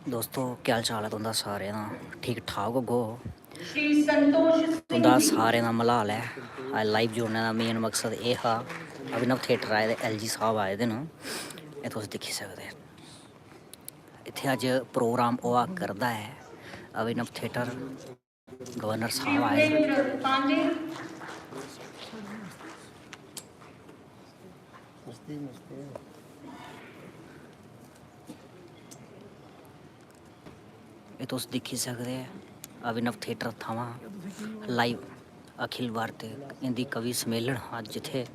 दोस्तों क्या हाल चाल है तुंदा सारे दा ठीक ठाक होगो। श्री संतोष तुंदा सिंह जी सारे दा मलाल है। अज लाइव जुड़ने का मेन मकसद यह हा। अभिनव थिएटर आए दे LG साहब आए दे न, एह् तुस दिक्खी सकदे। इत्थै अज प्रोग्राम होआ करदा है। अभिनव थिएटर गवर्नर श्री साहब आए। उपेंद्र पांडे ये तुस दिक्खी सकदे। अभिनव थिएटर थमां लाइव अखिल भारतीय हिंदी कवि सम्मेलन अज जित्थै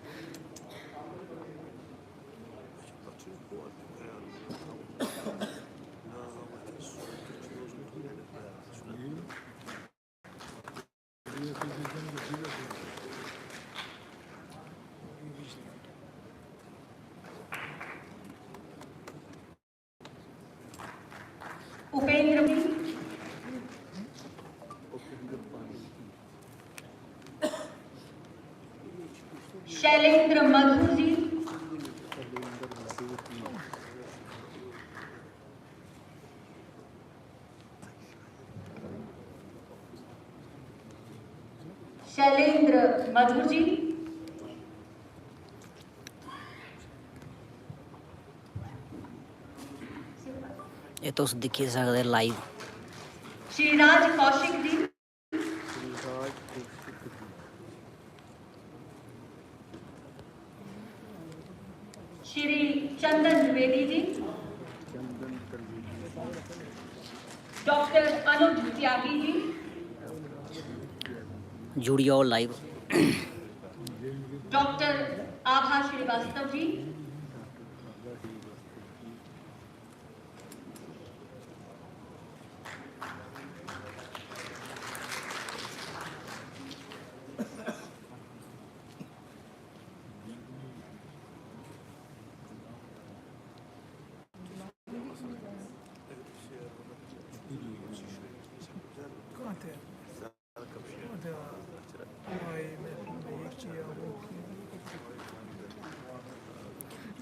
उपेंद्र जी शैलेंद्र मधु जी शैलेंद्र मधुर जी ये तुस दिक्खी सकदे लाइव। श्री राज कौशिक जी श्री चंदन द्विवेदी जी डॉक्टर अनुज त्यागी जी जुड़ियो लाइव। डॉक्टर आभा श्रीवास्तव जी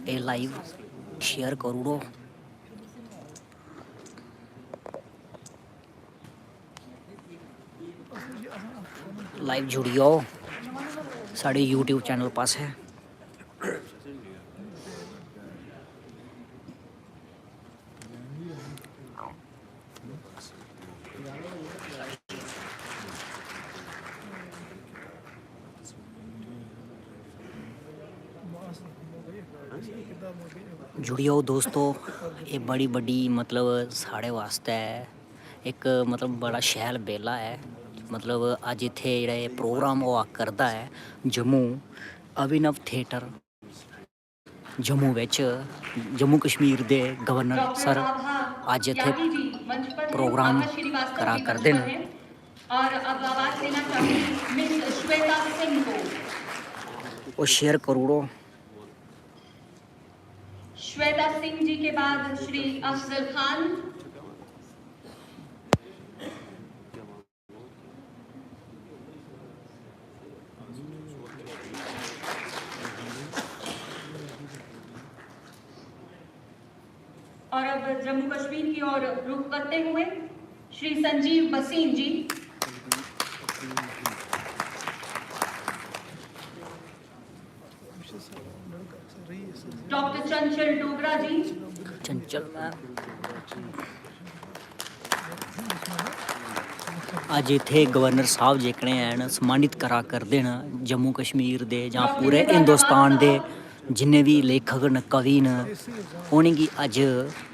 ये लाइव शेयर करूड़ो। लाइव जुड़ियो साढ़े YouTube चैनल पास है। जुड़ियो दोस्तों, ये बड़ी बड़ी मतलब साढ़े वास्ते एक मतलब बड़ा शैल बेला है। मतलब अज इत्थे जेह्ड़ा प्रोग्राम होआ करदा है जम्मू अभिनव थिएटर जम्मू विच जम्मू कश्मीर दे गवर्नर डॉक्टर सर आभा अज इत्थे त्यागी जी मंच पर हैं, प्रोग्राम आभा श्रीवास्तव करा जी मंच करदे पर न। हैं और अब आवाज देना चाहूंगी मिस श्वेता सिंह को। वो शेयर करूड़ो। श्वेता सिंह जी के बाद श्री अफजल खान और अब जम्मू कश्मीर की ओर रुख करते हुए श्री संजीव बसीन जी डॉक्टर चंचल डोगरा जी चंचल मैम अज इत्थे गवर्नर साहब जेकड़े हैं सम्मानित करा करदे न जम्मू कश्मीर दे जां डॉक्टर पूरे निदा नवाज हिंदुस्तान दे साहब जिन्ने भी लेखक न कवि न उनेंगी अज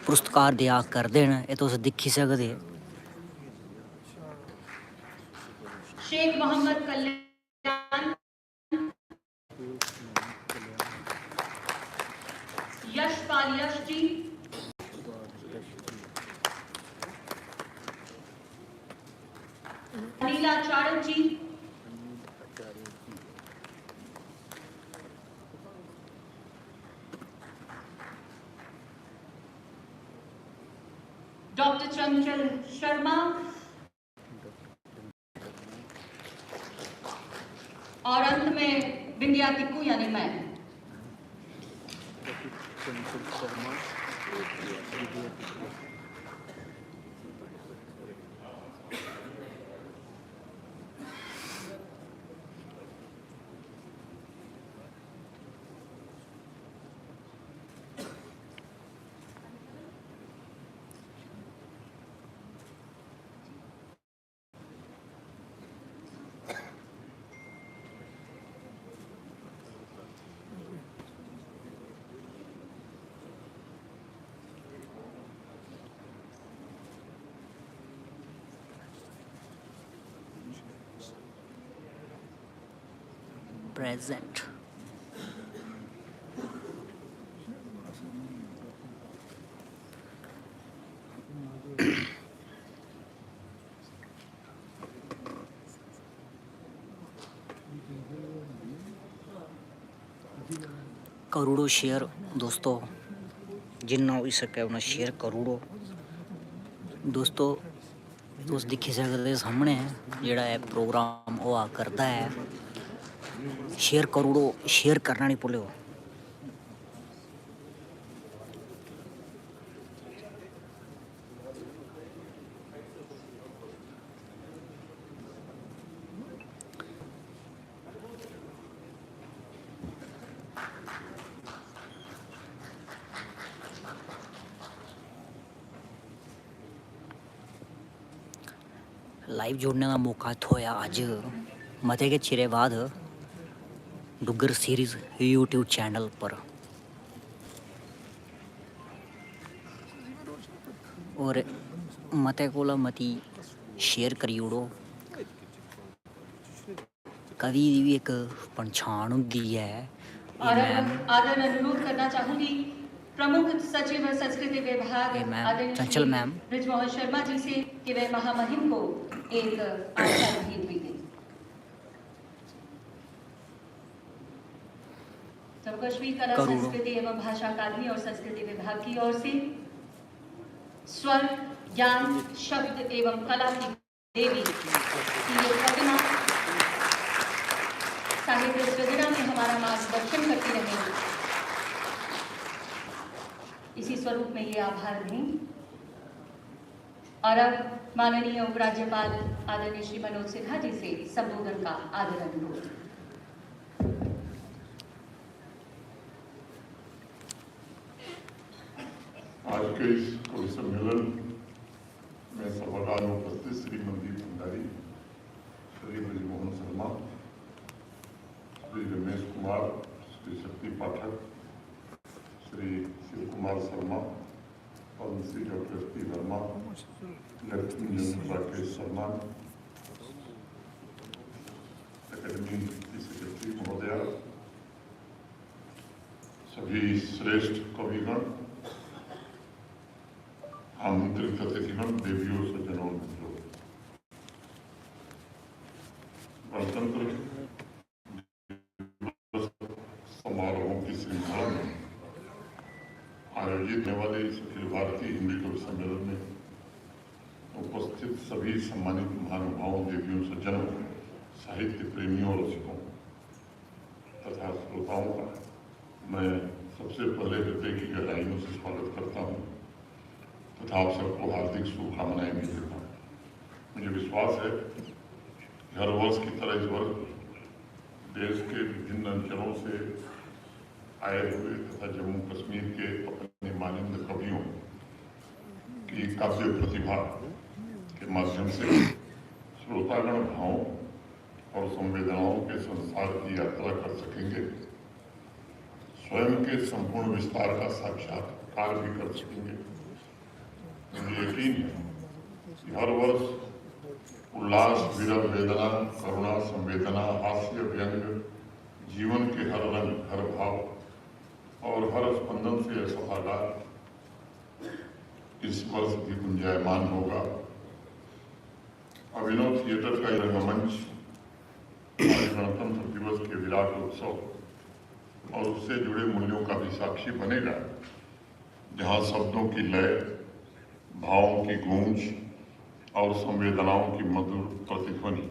पुरस्कार देआ करदे न। एह् तुस दिक्खी सकदे। शेख मोहम्मद कल्याण यशपाल यश जी अनिला चारण जी डॉक्टर चंचल शर्मा और अंत में बिंदिया तिक्कू यानी मैं। present. करोड़ों शेयर दोस्तों, जिन्ना हो सके उन्हें शेयर करोड़ों दोस्तों। तुस दिक्खी सकदे सामने जेड़ा है प्रोग्राम होआ करदा है, शेयर करोड़ों, शेयर करना नहीं भुल्लियो। लाइव जोड़ने का मौका थोया अज मते के चिरे बाद डुग्गर सीरीज़ यूट्यूब चैनल पर, और मते कोला मती शेयर करी ओड़ो। कवि दी भी एक पहचान होंदी है। और अब आदर अनुरोध करना चाहूंगी प्रमुख सचिव संस्कृति विभाग ये मैम, आदरणीय चंचल श्री मैम। बृजमोहन शर्मा जी से कि वे महामहिम को एक आचार भेंट भी दें। जम्मू कश्मीर कला करोड़ों। संस्कृति एवं भाषा अकादमी और संस्कृति विभाग की ओर से स्वर, ज्ञान, शब्द एवं कला की देवी की ये प्रतिमा साहित्य सृजना में हमारा मार्गदर्शन करती रहेगी। इसी स्वरूप में ये आभार दें। और अब माननीय उपराज्यपाल आदरणीय श्री मनोज सिन्हा जी से संबोधन का आदर अनुरोध। आज के इस कवि सम्मेलन में सभागार में उपस्थित Shri Mandeep Bhandari, Shri Brijmohan Sharma, Shri Ramesh Kumar, Shri Shakti Pathak, Shri Shiv Kumar Sharma, Padmashri doctor S P Verma, lieutenant Rakesh Sharma, academy की सेक्रेटरी महोदया, सभी श्रेष्ठ कविगण, आमंत्रित अतिथिगण, देवियों, सज्जनों, मित्रों, गणतंत्र दिवस समारोहों की श्रृंखला में आयोजित होने वाले इस अखिल भारतीय हिंदी कवि सम्मेलन में उपस्थित सभी सम्मानित महानुभावों, देवियों, सज्जनों, साहित्य प्रेमियों, रसिकों तथा श्रोताओं का मैं सबसे पहले हृदय की गहराइयों से स्वागत करता हूँ तथा आप सबको हार्दिक शुभकामनाएं भी देता हूँ। मुझे विश्वास है कि हर वर्ष की तरह इस वर्ष देश के विभिन्न अंचलों से आए हुए तथा जम्मू कश्मीर के अपने मानिंद कवियों की काव्य प्रतिभा के माध्यम से श्रोतागण भावों और संवेदनाओं के संसार की यात्रा कर सकेंगे, स्वयं के संपूर्ण विस्तार का साक्षात्कार भी कर सकेंगे। मुझे यकीन है कि हर वर्ष उल्लास, विरह, वेदना, करुणा, संवेदना, हास्य, व्यंग, जीवन के हर रंग, हर भाव और हर स्पंदन से यह सभागार इस वर्ष भी गुंजायमान होगा। अभिनव थिएटर का यह रंगमंच गणतंत्र दिवस के विराट उत्सव और उससे जुड़े मूल्यों का भी साक्षी बनेगा, जहां शब्दों की लय, भावों की गूंज और संवेदनाओं की मधुर प्रतिध्वनि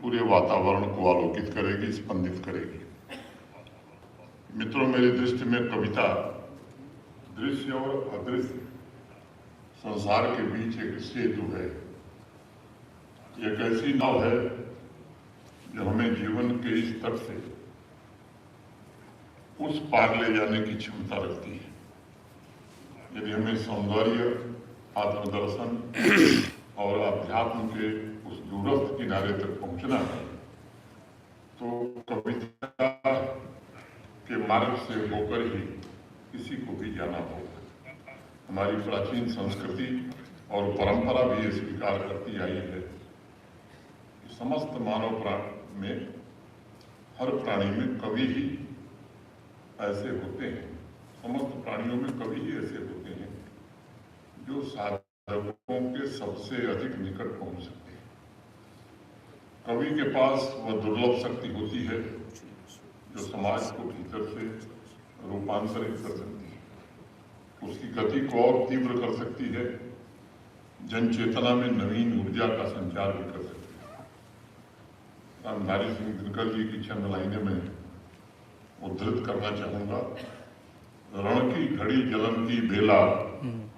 पूरे वातावरण को आलोकित करेगी, स्पंदित करेगी। मित्रों, मेरी दृष्टि में कविता दृश्य और अदृश्य संसार के बीच एक सेतु है। एक ऐसी नाव है जो हमें जीवन के इस तट से उस पार ले जाने की क्षमता रखती है। यदि हमें सौंदर्य, आत्मदर्शन और अध्यात्म के उस दूरस्थ किनारे तक पहुंचना है तो कविता के मार्ग से होकर ही किसी को भी जाना होगा। हमारी प्राचीन संस्कृति और परंपरा भी ये स्वीकार करती आई है कि समस्त मानव प्राण में हर प्राणी में कवि ही ऐसे होते हैं, समस्त प्राणियों में कवि ही ऐसे होते हैं जो साधकों के सबसे अधिक निकट पहुंच सकते हैं। कवि के पास वह दुर्लभ शक्ति होती है जो समाज को भीतर से रूपांतरित कर सकती है, उसकी गति को और तीव्र कर सकती है, जन चेतना में नवीन ऊर्जा का संचार भी कर सकती है। रामधारी सिंह दिनकर जी की चंद लाइनें में उद्धृत करना चाहूंगा। रण की घड़ी जलन की बेला,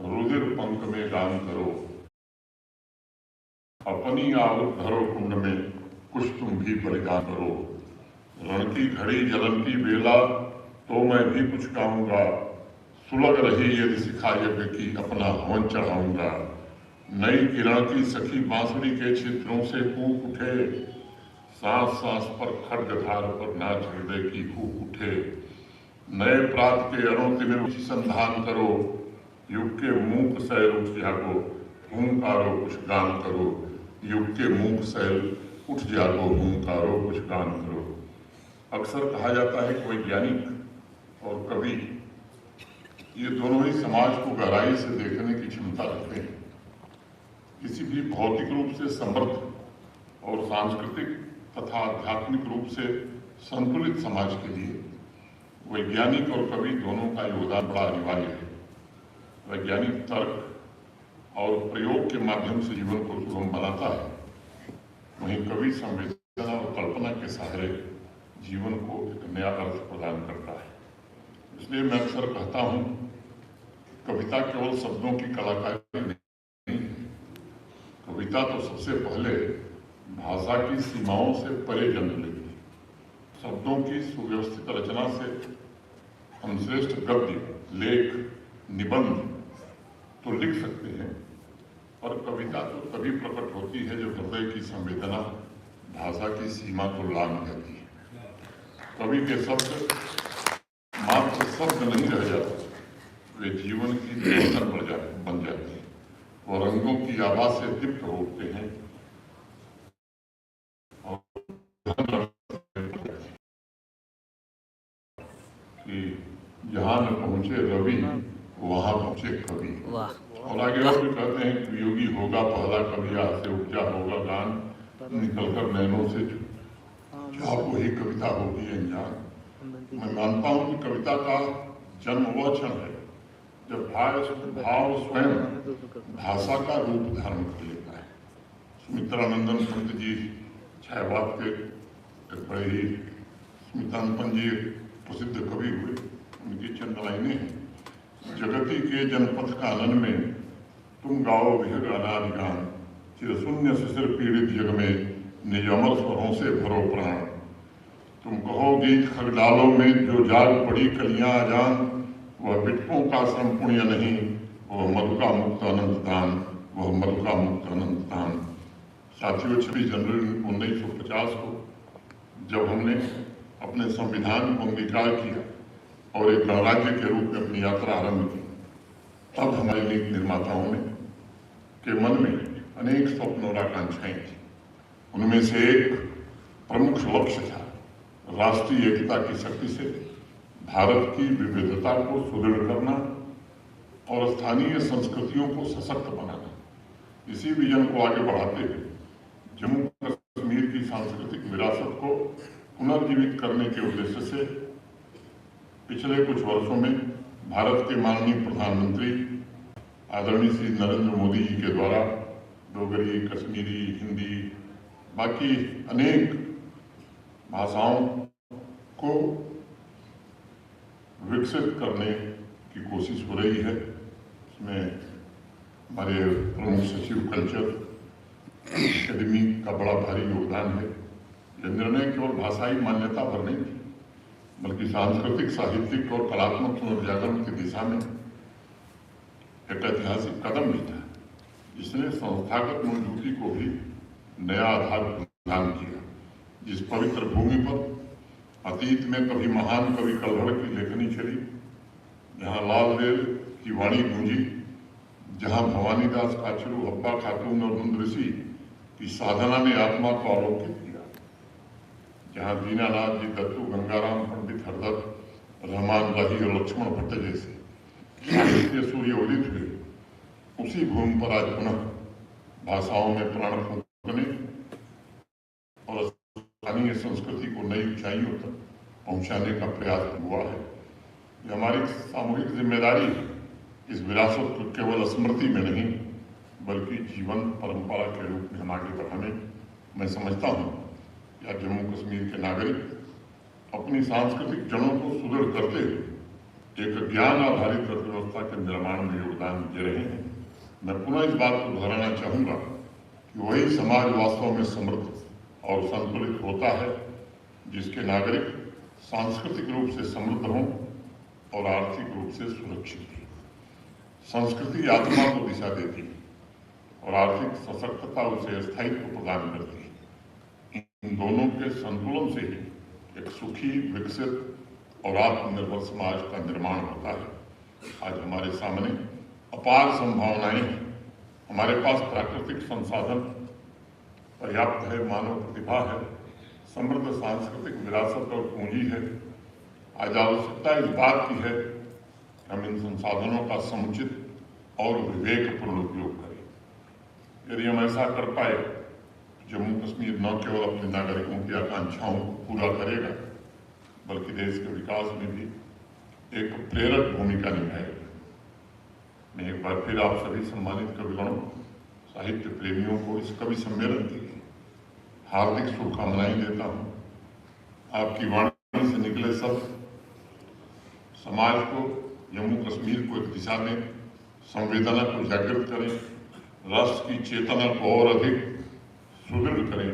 रुधिर पंख में गान करो, अपनी आवत धरो कुंड में, कुछ तुम भी बलिदान करो। रण की घड़ी जलन की बेला, तो मैं भी कुछ गाऊंगा, सुलग रही यदि सिखा यज्ञ की, अपना हवन चढ़ाऊंगा। नई किरण की सखी बांसुरी के छिद्रों से कूक उठे, सांस सांस पर खड्गधार पर नाच हृदय की हूक उठे। नए प्रात के अणु तिमिर संधान करो, युग के मूक सैल उठ जागो, हूंकारो कुछ गान करो। युग के मूक सैल उठ जागो, हूंकारो कुछ गान करो। अक्सर कहा जाता है कि वैज्ञानिक और कवि ये दोनों ही समाज को गहराई से देखने की क्षमता रखते हैं। किसी भी भौतिक रूप से समृद्ध और सांस्कृतिक तथा आध्यात्मिक रूप से संतुलित समाज के लिए वैज्ञानिक और कवि दोनों का योगदान बड़ा अनिवार्य है। वैज्ञानिक तर्क और प्रयोग के माध्यम से जीवन को सुगम बनाता है, वहीं कवि संवेदना और कल्पना के सहारे जीवन को एक नया अर्थ प्रदान करता है। इसलिए मैं अक्सर कहता हूँ, कविता केवल शब्दों की कलाकारी नहीं है। कविता तो सबसे पहले भाषा की सीमाओं से परे जन्म लेती है। शब्दों की सुव्यवस्थित रचना से हम श्रेष्ठ गद्य, लेख, निबंध तो लिख सकते हैं, और कविता तो तभी प्रकट होती है जब हृदय की संवेदना भाषा की सीमा को लांघ जाती है। कवि के शब्द मात्र शब्द नहीं रह जाते, वे जीवन की धड़कन बन जाते हैं। वो रंगों की आवाज से दीप्त होते हैं और कि जहां न पहुंचे रवि, वहां पहुंचे कवि। और आगे और भी कहते हैं कि योगी होगा पहला कवि, से उपजा होगा गान, निकलकर नैनों से क्या वही कविता होगी अनजान। मैं मानता हूं कि कविता का जन्म वह क्षण है जब भाव स्वयं भाषा का रूप धारण कर लेता है। सुमित्रानंदन पंत जी छायावाद के एक बड़े ही, सुमित्रानंदन जी प्रसिद्ध कवि हुए, उनकी चंद लाइनें हैं। जगती के जनपथ का आनंद में तुम गाओ विहग अनादि गान, चिरशून्य शिशिर पीड़ित जग में निज अमर स्वरों से भरो प्राण। तुम कहो गीत खगडालों में जो जाग पड़ी कलियां अजान, वह बिटकों का श्रम पुण्य नहीं, वह मधुका मुक्त अनंत दान, वह मधुका मुक्त अनंत दान। साथियों, 26 जनवरी 1950 को जब हमने अपने संविधान को अंगीकार किया और एक गणराज्य के रूप में अपनी यात्रा आरंभ की, तब हमारे नीति निर्माताओं ने के मन में अनेक स्वप्न और आकांक्षाएं थी। उनमें से एक प्रमुख लक्ष्य था राष्ट्रीय एकता की शक्ति से भारत की विविधता को सुदृढ़ करना और स्थानीय संस्कृतियों को सशक्त बनाना। इसी विजन को आगे बढ़ाते हुए जम्मू कश्मीर की सांस्कृतिक विरासत को पुनर्जीवित करने के उद्देश्य से पिछले कुछ वर्षों में भारत के माननीय प्रधानमंत्री आदरणीय श्री नरेंद्र मोदी जी के द्वारा डोगरी, कश्मीरी, हिंदी, बाकी अनेक भाषाओं को विकसित करने की कोशिश हो रही है। इसमें हमारे प्रमुख सचिव कल्चर अकेडमी का बड़ा भारी योगदान है। यह निर्णय केवल भाषाई मान्यता पर नहीं थी, बल्कि सांस्कृतिक, साहित्यिक और कलात्मक पुनर्जागरण की दिशा में एक ऐतिहासिक कदम भी था, जिसने संस्थागत मजबूती को भी नया आधार प्रदान किया। जिस पवित्र भूमि पर अतीत में कभी महान कवि कल्हड़ की लेखनी चली, जहाँ लाल देव की वाणी गूंजी, जहाँ भवानी दास काचरू, हब्बा खातून और नंद ऋषि की साधना ने आत्मा को आलोकित किया, यहाँ दीनानाथ जी, दत्तू गंगाराम, पंडित हरदत्त, रहमान राही और लक्ष्मण भट्ट जैसे साहित्य सूर्य उदित हुए, उसी भूमि पर आज पुनः भाषाओं में प्राण फूंकने और स्थानीय संस्कृति को नई ऊंचाइयों तक पहुंचाने का प्रयास हुआ है। ये हमारी सामूहिक जिम्मेदारी है। इस विरासत को केवल स्मृति में नहीं बल्कि जीवन परंपरा के रूप में हम आगे बढ़ाने मैं समझता हूँ या जम्मू कश्मीर के नागरिक अपनी सांस्कृतिक जड़ों को सुदृढ़ करते हुए एक ज्ञान आधारित अर्थव्यवस्था के निर्माण में योगदान दे रहे हैं। मैं पुनः इस बात को दोहराना चाहूँगा कि वही समाज वास्तव में समृद्ध और संतुलित होता है जिसके नागरिक सांस्कृतिक रूप से समृद्ध हों और आर्थिक रूप से सुरक्षित हों। संस्कृति आत्मा को दिशा देती है और आर्थिक सशक्तता उसे स्थायित्व प्रदान करती है। इन दोनों के संतुलन से ही एक सुखी, विकसित और आत्मनिर्भर समाज का निर्माण होता है। आज हमारे सामने अपार संभावनाएं हैं। हमारे पास प्राकृतिक संसाधन पर्याप्त है, मानव प्रतिभा है, समृद्ध सांस्कृतिक विरासत और पूंजी है। आज आवश्यकता इस बात की है कि हम इन संसाधनों का समुचित और विवेकपूर्ण उपयोग करें। यदि हम ऐसा कर पाए, जम्मू कश्मीर न केवल अपने नागरिकों की आकांक्षाओं को पूरा करेगा बल्कि देश के विकास में भी एक प्रेरक भूमिका निभाएगा। मैं एक बार फिर आप सभी सम्मानित कविगणों, साहित्य प्रेमियों को इस कवि सम्मेलन की हार्दिक शुभकामनाएं देता हूँ। आपकी वाणी से निकले शब्द समाज को, जम्मू कश्मीर को एक दिशा में संवेदना को जागृत करें, राष्ट्र की चेतना को और अधिक सुदृढ़ करें।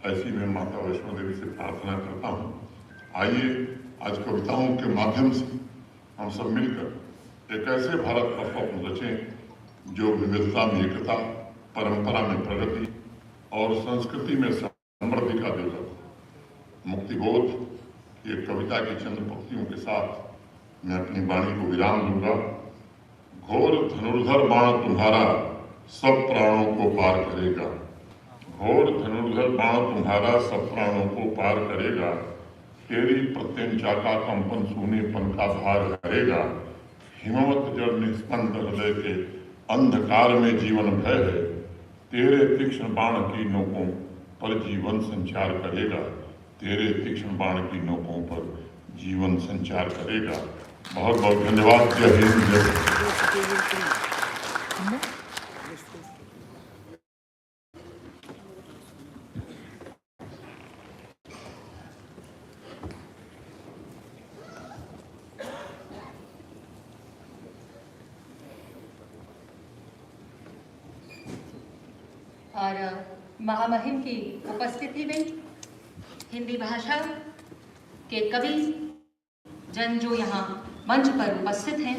ऐसी मैं माता वैष्णो देवी से प्रार्थना करता हूँ। आइए आज कविताओं के माध्यम से हम सब मिलकर एक ऐसे भारत का स्वप्न रचें जो विविधता में एकता, परंपरा में प्रगति और संस्कृति में समृद्धि का द्योतक हो। मुक्तिबोध की एक कविता की चंद पंक्तियों के साथ मैं अपनी वाणी को विराम दूंगा। घोर धनुर्धर बाण तुम्हारा सब प्राणों को पार करेगा। घोर धनुर्धर बाण तुम्हारा सब प्राणों को पार करेगा। तेरी प्रत्यंचा का कंपन सूनेपन का भार करेगा। हिमवत जड़ निस्पंद हृदय के अंधकार में जीवन भय है। तेरे तीक्ष्ण बाण की नोकों पर जीवन संचार करेगा। तेरे तीक्ष्ण बाण की नोकों पर जीवन संचार करेगा। बहुत बहुत धन्यवाद। जय हिंद, जय। और महामहिम की उपस्थिति में हिंदी भाषा के कवि जन जो यहाँ मंच पर उपस्थित हैं